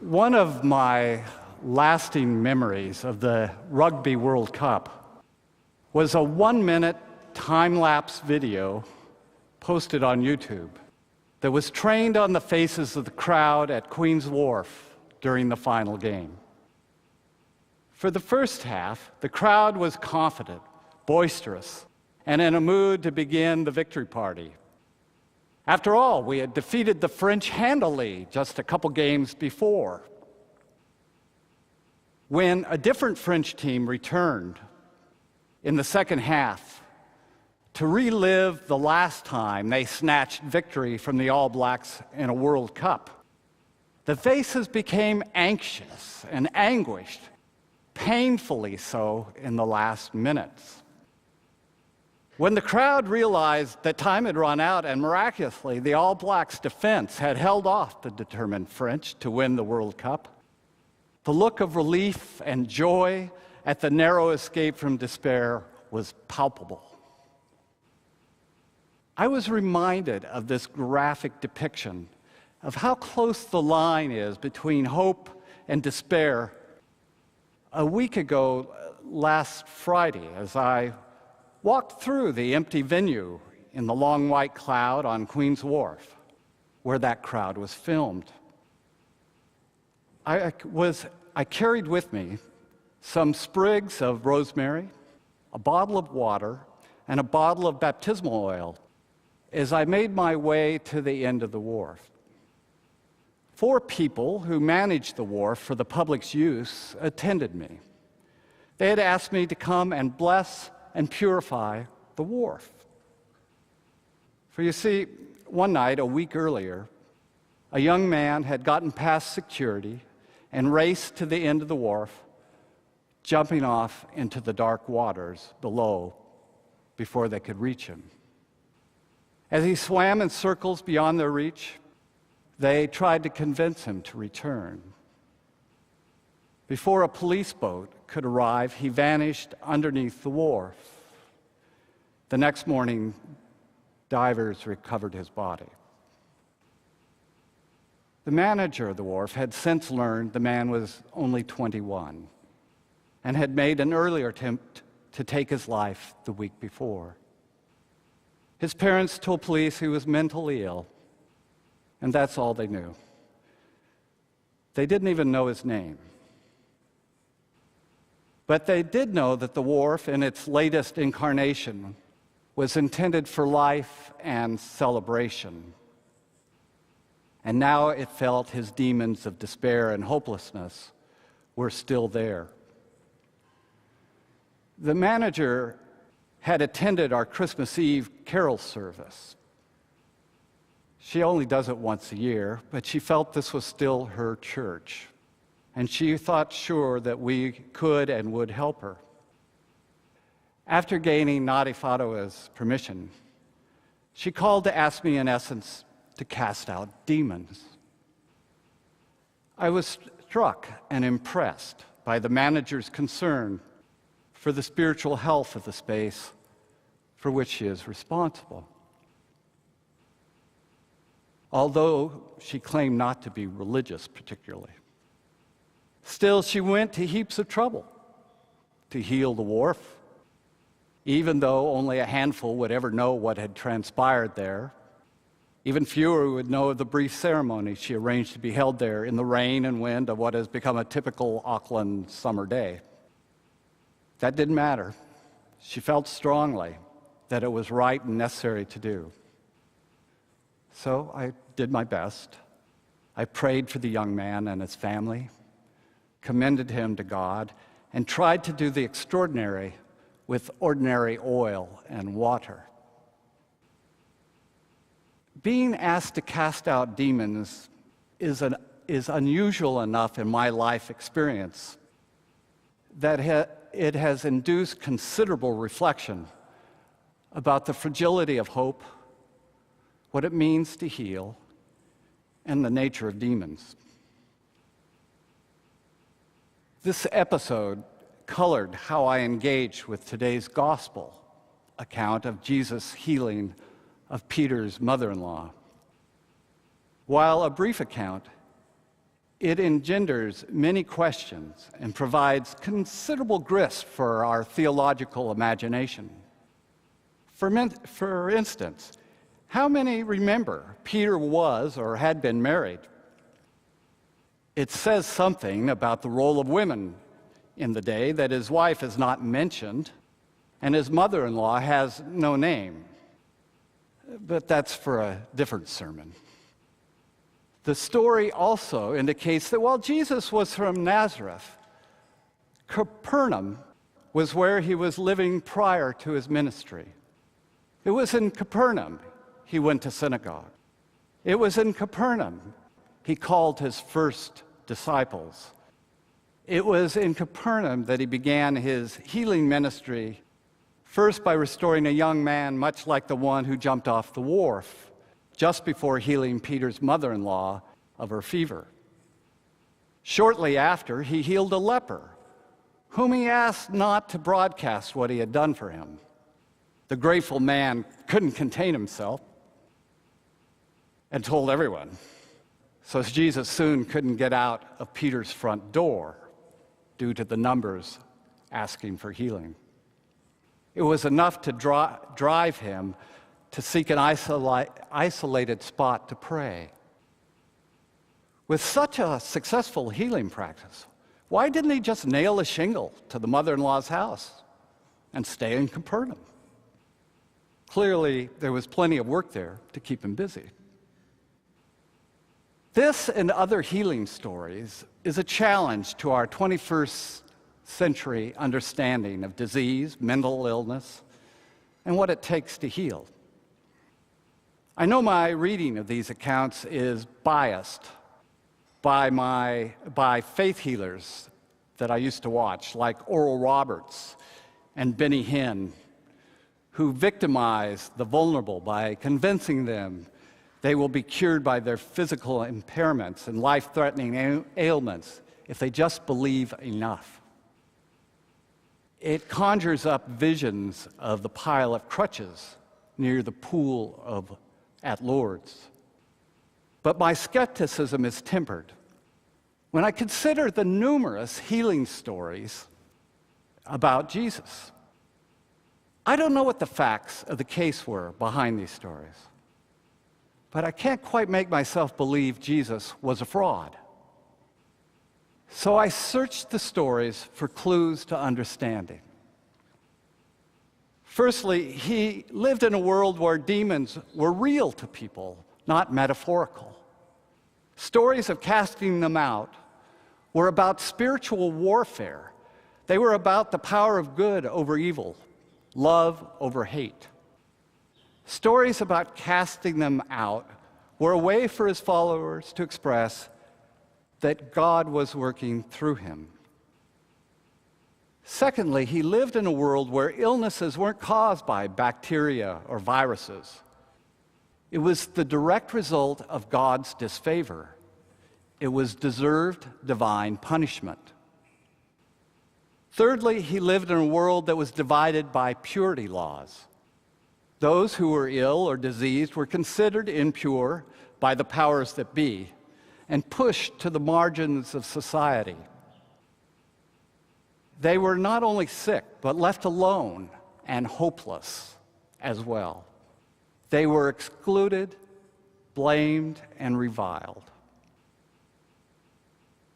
One of my lasting memories of the Rugby World Cup was a 1-minute time-lapse video posted on YouTube that was trained on the faces of the crowd at Queen's Wharf during the final game. For the first half, the crowd was confident, boisterous, and in a mood to begin the victory party. After all, we had defeated the French handily just a couple games before. When a different French team returned in the second half to relive the last time they snatched victory from the All Blacks in a World Cup, the faces became anxious and anguished, painfully so in the last minutes. When the crowd realized that time had run out and miraculously the All Blacks' defense had held off the determined French to win the World Cup, the look of relief and joy at the narrow escape from despair was palpable. I was reminded of this graphic depiction of how close the line is between hope and despair a week ago last Friday as I walked through the empty venue in the long white cloud on Queen's Wharf, where that crowd was filmed. I carried with me some sprigs of rosemary, a bottle of water, and a bottle of baptismal oil as I made my way to the end of the wharf. 4 people who managed the wharf for the public's use attended me. They had asked me to come and bless and purify the wharf. For you see, one night, a week earlier, a young man had gotten past security and raced to the end of the wharf, jumping off into the dark waters below before they could reach him. As he swam in circles beyond their reach, they tried to convince him to return. Before a police boat could arrive, he vanished underneath the wharf. The next morning, divers recovered his body. The manager of the wharf had since learned the man was only 21 and had made an earlier attempt to take his life the week before. His parents told police he was mentally ill, and that's all they knew. They didn't even know his name. But they did know that the wharf, in its latest incarnation, was intended for life and celebration. And now it felt his demons of despair and hopelessness were still there. The manager had attended our Christmas Eve carol service. She only does it once a year, but she felt this was still her church. And she thought sure that we could and would help her. After gaining Nadi Fatawa's permission, she called to ask me, in essence, to cast out demons. I was struck and impressed by the manager's concern for the spiritual health of the space for which she is responsible. Although she claimed not to be religious particularly. Still, she went to heaps of trouble to heal the wharf, even though only a handful would ever know what had transpired there. Even fewer would know of the brief ceremony she arranged to be held there in the rain and wind of what has become a typical Auckland summer day. That didn't matter. She felt strongly that it was right and necessary to do. So I did my best. I prayed for the young man and his family, commended him to God, and tried to do the extraordinary with ordinary oil and water. Being asked to cast out demons is unusual enough in my life experience that it has induced considerable reflection about the fragility of hope, what it means to heal, and the nature of demons. This episode colored how I engaged with today's gospel account of Jesus' healing of Peter's mother-in-law. While a brief account, it engenders many questions and provides considerable grist for our theological imagination. For instance, how many remember Peter was or had been married? It says something about the role of women in the day that his wife is not mentioned and his mother-in-law has no name. But that's for a different sermon. The story also indicates that while Jesus was from Nazareth, Capernaum was where he was living prior to his ministry. It was in Capernaum he went to synagogue. It was in Capernaum he called his first disciples. It was in Capernaum that he began his healing ministry, first by restoring a young man much like the one who jumped off the wharf just before healing Peter's mother-in-law of her fever. Shortly after, he healed a leper, whom he asked not to broadcast what he had done for him. The grateful man couldn't contain himself and told everyone. So Jesus soon couldn't get out of Peter's front door due to the numbers asking for healing. It was enough to drive him to seek an isolated spot to pray. With such a successful healing practice, why didn't he just nail a shingle to the mother-in-law's house and stay in Capernaum? Clearly, there was plenty of work there to keep him busy. This and other healing stories is a challenge to our 21st century understanding of disease, mental illness, and what it takes to heal. I know my reading of these accounts is biased by faith healers that I used to watch, like Oral Roberts and Benny Hinn, who victimize the vulnerable by convincing them they will be cured by their physical impairments and life-threatening ailments if they just believe enough. It conjures up visions of the pile of crutches near the pool at Lourdes. But my skepticism is tempered when I consider the numerous healing stories about Jesus. I don't know what the facts of the case were behind these stories, but I can't quite make myself believe Jesus was a fraud. So I searched the stories for clues to understanding. Firstly, he lived in a world where demons were real to people, not metaphorical. Stories of casting them out were about spiritual warfare. They were about the power of good over evil, love over hate. Stories about casting them out were a way for his followers to express that God was working through him. Secondly, he lived in a world where illnesses weren't caused by bacteria or viruses. It was the direct result of God's disfavor. It was deserved divine punishment. Thirdly, he lived in a world that was divided by purity laws. Those who were ill or diseased were considered impure by the powers that be and pushed to the margins of society. They were not only sick, but left alone and hopeless as well. They were excluded, blamed, and reviled.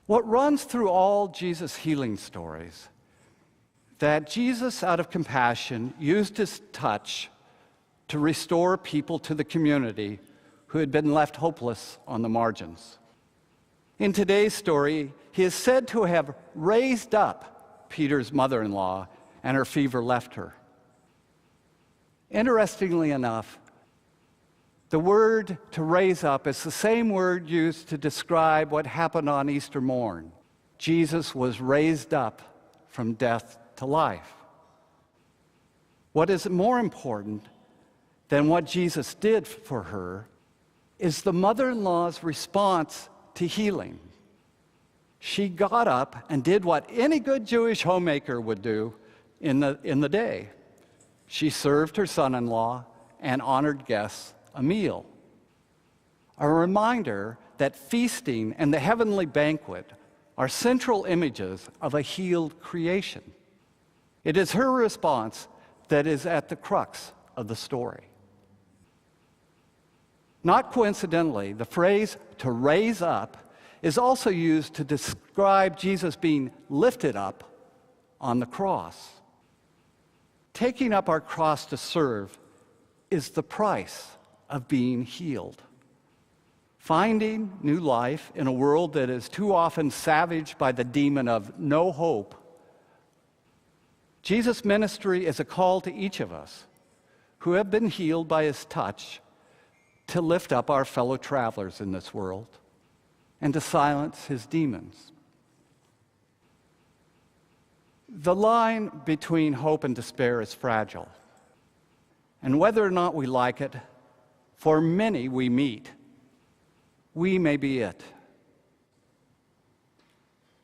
What runs through all Jesus' healing stories, that Jesus, out of compassion, used his touch to restore people to the community who had been left hopeless on the margins. In today's story, he is said to have raised up Peter's mother-in-law, and her fever left her. Interestingly enough, the word to raise up is the same word used to describe what happened on Easter morn. Jesus was raised up from death to life. What is more important than what Jesus did for her is the mother-in-law's response to healing. She got up and did what any good Jewish homemaker would do in the day. She served her son-in-law and honored guests a meal. A reminder that feasting and the heavenly banquet are central images of a healed creation. It is her response that is at the crux of the story. Not coincidentally, the phrase "to raise up" is also used to describe Jesus being lifted up on the cross. Taking up our cross to serve is the price of being healed. Finding new life in a world that is too often savaged by the demon of no hope. Jesus' ministry is a call to each of us who have been healed by his touch to lift up our fellow travelers in this world and to silence his demons. The line between hope and despair is fragile, and whether or not we like it, for many we meet, we may be it.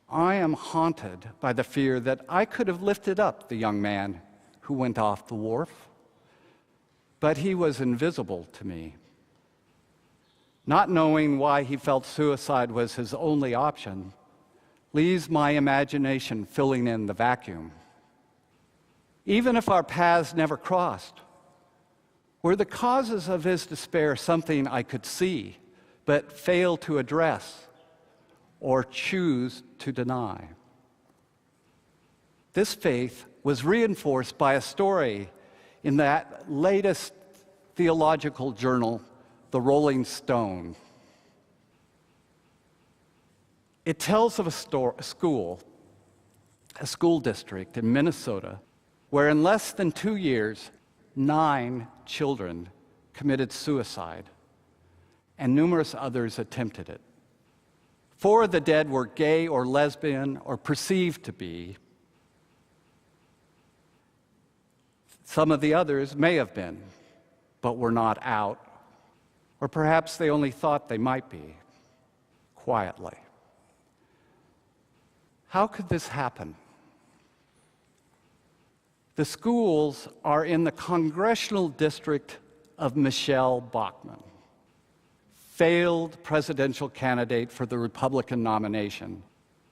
I am haunted by the fear that I could have lifted up the young man who went off the wharf, but he was invisible to me. Not knowing why he felt suicide was his only option leaves my imagination filling in the vacuum. Even if our paths never crossed, were the causes of his despair something I could see but fail to address or choose to deny? This faith was reinforced by a story in that latest theological journal, The Rolling Stone. It tells of a school district in Minnesota, where in less than 2 years, 9 children committed suicide, and numerous others attempted it. 4 of the dead were gay or lesbian or perceived to be. Some of the others may have been, but were not out, or perhaps they only thought they might be, quietly. How could this happen? The schools are in the congressional district of Michelle Bachmann, failed presidential candidate for the Republican nomination,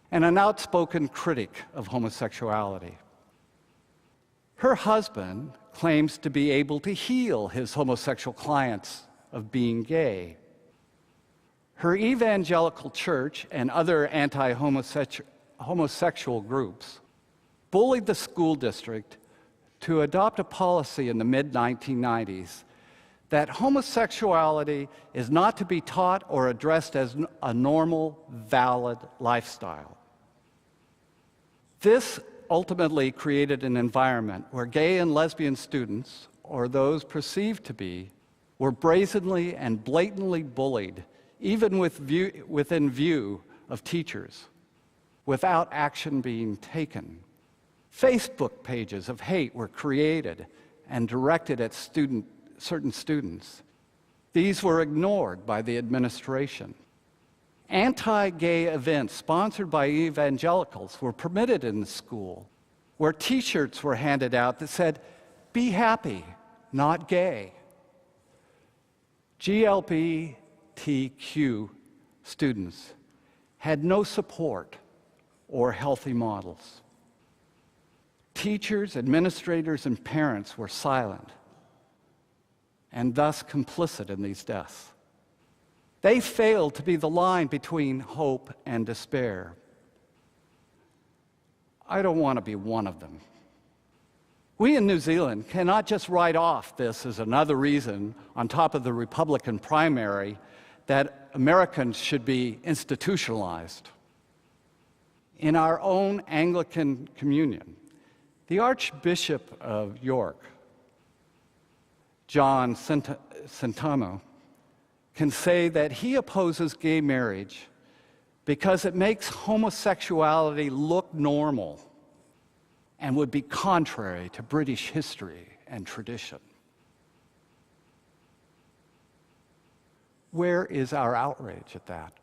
and an outspoken critic of homosexuality. Her husband claims to be able to heal his homosexual clients of being gay. Her evangelical church and other anti-homosexual groups bullied the school district to adopt a policy in the mid-1990s that homosexuality is not to be taught or addressed as a normal, valid lifestyle. This ultimately created an environment where gay and lesbian students, or those perceived to be, were brazenly and blatantly bullied, even within view of teachers, without action being taken. Facebook pages of hate were created and directed at certain students. These were ignored by the administration. Anti-gay events sponsored by evangelicals were permitted in the school, where T-shirts were handed out that said, "Be happy, not gay." GLBTQ students had no support or healthy models. Teachers, administrators, and parents were silent, and thus complicit in these deaths. They failed to be the line between hope and despair. I don't want to be one of them. We in New Zealand cannot just write off this as another reason, on top of the Republican primary, that Americans should be institutionalized. In our own Anglican communion, the Archbishop of York, John Sentamu, can say that he opposes gay marriage because it makes homosexuality look normal and would be contrary to British history and tradition. Where is our outrage at that?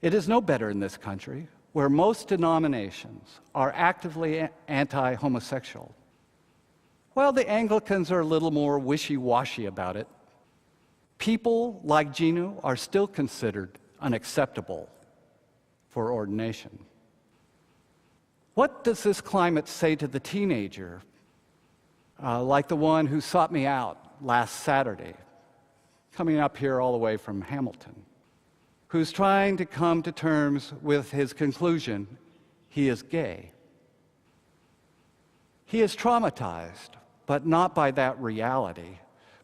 It is no better in this country, where most denominations are actively anti-homosexual. While the Anglicans are a little more wishy-washy about it, People like Ginu are still considered unacceptable for ordination. What does this climate say to the teenager, like the one who sought me out last Saturday, coming up here all the way from Hamilton, who's trying to come to terms with his conclusion he is gay? He is traumatized, but not by that reality,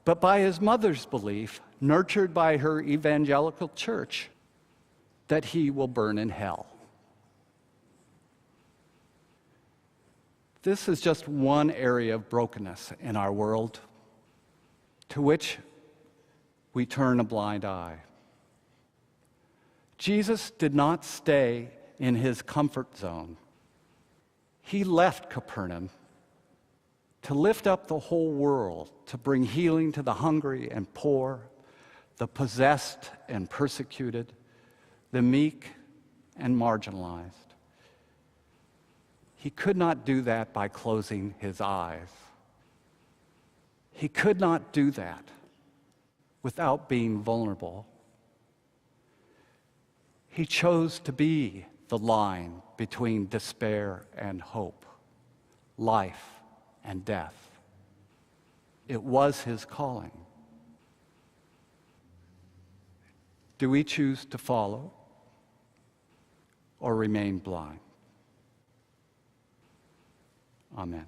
but by his mother's belief, nurtured by her evangelical church, that he will burn in hell. This is just one area of brokenness in our world to which we turn a blind eye. Jesus did not stay in his comfort zone. He left Capernaum to lift up the whole world, to bring healing to the hungry and poor, the possessed and persecuted, the meek and marginalized. He could not do that by closing his eyes. He could not do that without being vulnerable. He chose to be the line between despair and hope, life and death. It was his calling. Do we choose to follow or remain blind? Amen.